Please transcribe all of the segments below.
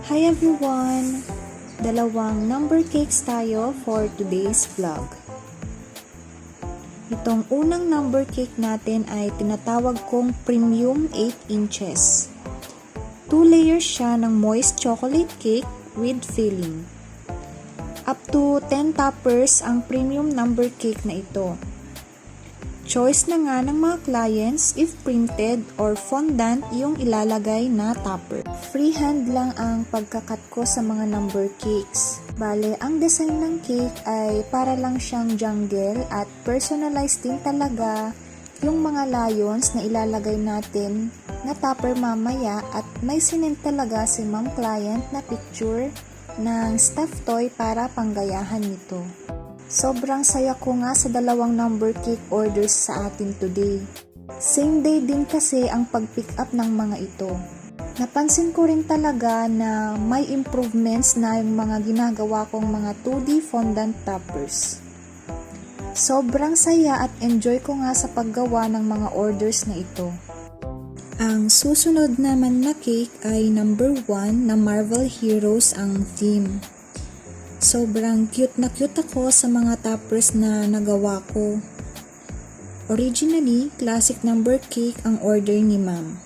Hi everyone! Dalawang number cakes tayo for today's vlog. Itong unang number cake natin ay tinatawag kong premium 8 inches. 2 layers siya ng moist chocolate cake with filling. Up to 10 toppers ang premium number cake na ito. Choice na nga ng mga clients if printed or fondant yung ilalagay na topper. Freehand lang ang pagkakat ko sa mga number cakes. Bale, ang design ng cake ay para lang siyang jungle at personalized din talaga yung mga lions na ilalagay natin na topper mamaya at may sinend talaga si ma'am client na picture ng stuffed toy para panggayahan nito. Sobrang saya ko nga sa dalawang number cake orders sa atin today. Same day din kasi ang pag-pick up ng mga ito. Napansin ko rin talaga na may improvements na yung mga ginagawa kong mga 2D fondant toppers. Sobrang saya at enjoy ko nga sa paggawa ng mga orders na ito. Ang susunod naman na cake ay number 1 na Marvel Heroes ang theme. Sobrang cute na cute ako sa mga toppers na nagawa ko. Originally, classic number cake ang order ni ma'am.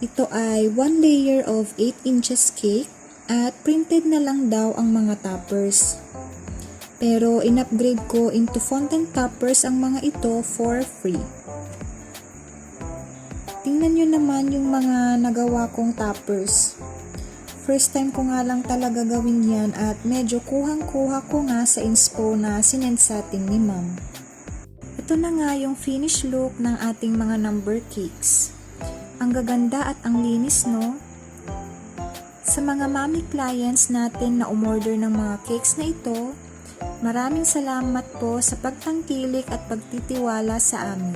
Ito ay 1 layer of 8 inches cake at printed na lang daw ang mga toppers. Pero in-upgrade ko into fondant toppers ang mga ito for free. Tingnan nyo naman yung mga nagawa kong toppers. First time ko nga lang talaga gawin yan at medyo kuhang-kuha ko nga sa inspo na sinend sa atin ni ma'am. Ito na nga yung finish look ng ating mga number cakes. Ang gaganda at ang linis, no? Sa mga mommy clients natin na umorder ng mga cakes na ito, maraming salamat po sa pagtangkilik at pagtitiwala sa amin.